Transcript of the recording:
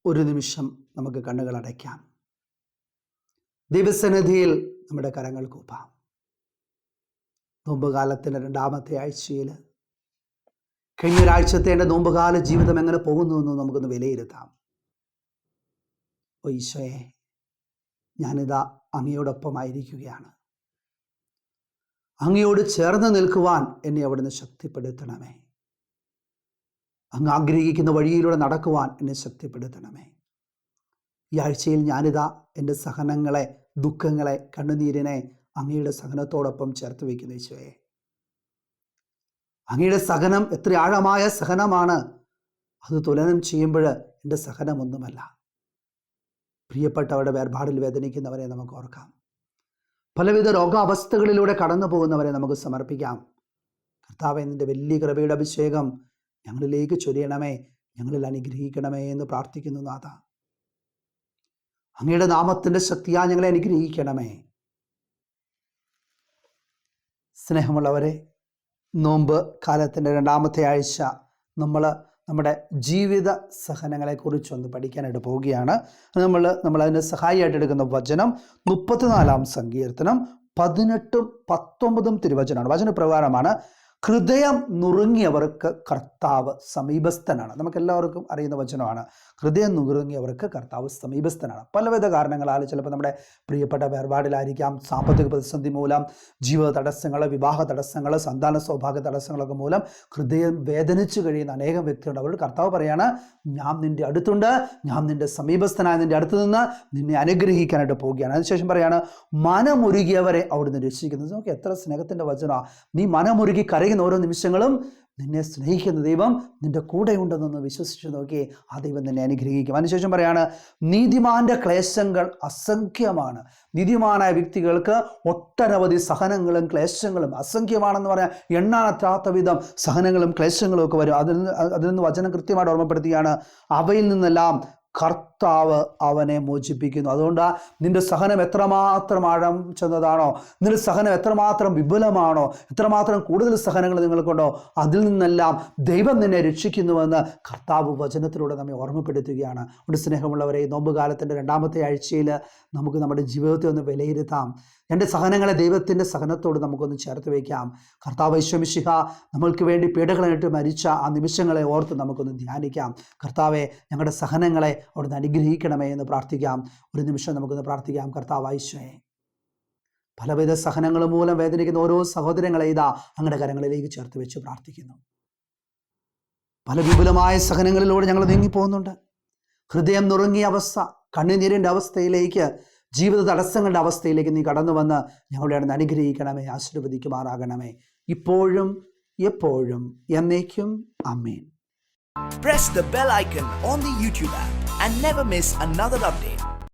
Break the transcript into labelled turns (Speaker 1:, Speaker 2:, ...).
Speaker 1: ഒരു നിമിഷം നമുക്ക് കണ്ണുകൾ അടയ്ക്കാം. ദൈവസന്നിധിയിൽ നമ്മുടെ കരങ്ങൾ കൂപ്പാം. നോമ്പുകാലത്തിൻ്റെ 2ാമത്തെ ആഴ്ചയിൽ കഴിഞ്ഞൊരാഴ്ചത്തെ എൻ്റെ നോമ്പുകാല ജീവിതം എങ്ങനെ പോകുന്നു എന്ന് നമുക്കൊന്ന് വിലയിരുത്താം. ഓ ഈശോയെ, ഞാനിതാ അങ്ങയോടൊപ്പമായിരിക്കുകയാണ്. അങ്ങയോട് ചേർന്ന് നിൽക്കുവാൻ എന്നെ അവിടുന്ന് ശക്തിപ്പെടുത്തണമേ. അങ്ങ് ആഗ്രഹിക്കുന്ന വഴിയിലൂടെ നടക്കുവാൻ എന്നെ ശക്തിപ്പെടുത്തണമേ. ഈ ആഴ്ചയിൽ ഞാനിതാ എൻ്റെ സഹനങ്ങളെ, ദുഃഖങ്ങളെ, കണ്ണുനീരിനെ അങ്ങയുടെ സഹനത്തോടൊപ്പം ചേർത്ത് വയ്ക്കുന്നു. ഈശോയെ, അങ്ങയുടെ സഹനം എത്ര ആഴമായ സഹനമാണ്. അത് തുലനം ചെയ്യുമ്പോൾ എൻ്റെ സഹനമൊന്നുമല്ല. പ്രിയപ്പെട്ടവരുടെ വേർപാടിൽ വേദനിക്കുന്നവരെ നമുക്ക് ഓർക്കാം. പലവിധ രോഗാവസ്ഥകളിലൂടെ കടന്നു പോകുന്നവരെ നമുക്ക് സമർപ്പിക്കാം. കർത്താവേ, നിൻ്റെ വലിയ കൃപയുടെ അഭിഷേകം ഞങ്ങളിലേക്ക് ചൊരിയണമേ, ഞങ്ങളിൽ അനുഗ്രഹിക്കണമേ എന്ന് പ്രാർത്ഥിക്കുന്നു. നാഥ, അങ്ങയുടെ നാമത്തിൻ്റെ ശക്തിയാ ഞങ്ങളെ അനുഗ്രഹിക്കണമേ. സ്നേഹമുള്ളവരെ, നോമ്പ് കാലത്തിൻ്റെ 2ാമത്തെ ആഴ്ച നമ്മൾ നമ്മുടെ ജീവിത സഹനങ്ങളെക്കുറിച്ചൊന്ന് പഠിക്കാനായിട്ട് പോവുകയാണ്. നമ്മൾ അതിന് സഹായിയായിട്ട് എടുക്കുന്ന വചനം 34-ാം സങ്കീർത്തനം 18-ഉം 19-ഉം തിരുവചനമാണ്. വചനപ്രകാരമാണ്: ഹൃദയം നുറുങ്ങിയവർക്ക് കർത്താവ് സമീപസ്ഥനാണ്. നമുക്കെല്ലാവർക്കും അറിയുന്ന വചനമാണ്. ഹൃദയം നുറുങ്ങിയവർക്ക് കർത്താവ് സമീപസ്ഥനാണ്. പലവിധ കാരണങ്ങളാൽ, ചിലപ്പോൾ നമ്മുടെ പ്രിയപ്പെട്ട വേർപാടിലായിരിക്കാം, സാമ്പത്തിക പ്രതിസന്ധി മൂലം, ജീവിത തടസ്സങ്ങൾ, വിവാഹ തടസ്സങ്ങൾ, സന്താന സൗഭാഗ്യ തടസ്സങ്ങളൊക്കെ മൂലം ഹൃദയം വേദനിച്ചു കഴിയുന്ന അനേകം വ്യക്തികളുണ്ട്. അവരോട് കർത്താവ് പറയാണ്, ഞാൻ നിൻ്റെ അടുത്തുണ്ട്, ഞാൻ നിൻ്റെ സമീപസ്ഥനായ നിൻ്റെ അടുത്ത് നിന്ന് നിന്നെ അനുഗ്രഹിക്കാനായിട്ട് പോവുകയാണ്. അതിനുശേഷം പറയാണ്, മനമുരുകിയവരെ അവിടുന്ന് രക്ഷിക്കുന്നത്. നമുക്ക് എത്ര സ്നേഹത്തിൻ്റെ വചനമാണ്. നീ മനമുരുകി കരയുന്ന ഓരോ നിമിഷങ്ങളും നിന്നെ സ്നേഹിക്കുന്ന ദൈവം നിന്റെ കൂടെ ഉണ്ടെന്നൊന്ന് വിശ്വസിച്ച് നോക്കി, ആ ദൈവം നിന്നെ അനുഗ്രഹിക്കും. അതിനുശേഷം പറയാണ്, നീതിമാന്റെ ക്ലേശങ്ങൾ അസംഖ്യമാണ്. നീതിമാനായ വ്യക്തികൾക്ക് ഒട്ടനവധി സഹനങ്ങളും ക്ലേശങ്ങളും അസംഖ്യമാണെന്ന് പറയാൻ എണ്ണാനത്താത്ത വിധം സഹനങ്ങളും ക്ലേശങ്ങളും ഒക്കെ വരും. അതിൽ നിന്ന് വചനം കൃത്യമായിട്ട് ഓർമ്മപ്പെടുത്തുകയാണ്, അവയിൽ നിന്നെല്ലാം കർത്താവ് അവനെ മോചിപ്പിക്കുന്നു. അതുകൊണ്ട് നിന്റെ സഹനം എത്രമാത്രം ആഴം ചെന്നതാണോ, നിന്റെ സഹനം എത്രമാത്രം വിപുലമാണോ, എത്രമാത്രം കൂടുതൽ സഹനങ്ങൾ നിങ്ങൾക്കുണ്ടോ, അതിൽ നിന്നെല്ലാം ദൈവം നിന്നെ രക്ഷിക്കുന്നുവെന്ന് കർത്താവ് വചനത്തിലൂടെ നമ്മെ ഓർമ്മപ്പെടുത്തുകയാണ്. ഒരു സ്നേഹമുള്ളവരെ, നോമ്പുകാലത്തിൻ്റെ 2ാമത്തെ ആഴ്ചയിൽ നമുക്ക് നമ്മുടെ ജീവിതത്തെ ഒന്ന് വിലയിരുത്താം. എൻ്റെ സഹനങ്ങളെ ദൈവത്തിൻ്റെ സഹനത്തോട് നമുക്കൊന്ന് ചേർത്ത് വയ്ക്കാം. കർത്താവ് യേശു മിശിഹ നമ്മൾക്ക് വേണ്ടി പീഡകളായിട്ട് മരിച്ച ആ നിമിഷങ്ങളെ ഓർത്ത് നമുക്കൊന്ന് ധ്യാനിക്കാം. കർത്താവെ, ഞങ്ങളുടെ സഹനങ്ങളെ അവിടുന്ന് അനുഗ്രഹിക്കണമേ എന്ന് പ്രാർത്ഥിക്കാം. ഒരു നിമിഷം നമുക്കൊന്ന് പ്രാർത്ഥിക്കാം. കർത്താവ് യേശുവേ, പലവിധ സഹനങ്ങൾ മൂലം വേദനിക്കുന്ന ഓരോ സഹോദരങ്ങളെ ഇതാ അങ്ങയുടെ കരങ്ങളിലേക്ക് ചേർത്ത് വെച്ച് പ്രാർത്ഥിക്കുന്നു. പല വിപുലമായ സഹനങ്ങളിലൂടെ ഞങ്ങൾ നീങ്ങിപ്പോകുന്നുണ്ട്. ഹൃദയം നുറുങ്ങിയ അവസ്ഥ, കണ്ണുനീരിൻ്റെ അവസ്ഥയിലേക്ക്, ജീവിത തടസ്സങ്ങളുടെ അവസ്ഥയിലേക്ക് നീ കടന്നു വന്ന് ഞങ്ങളുടെ അടുത്ത് അനുഗ്രഹിക്കണമേ, ആശീർവദിക്കുമാറാകണമേ, ഇപ്പോഴും എപ്പോഴും എന്നേക്കും. ആമേൻ.
Speaker 2: Press the bell icon on the YouTube app and never miss another update.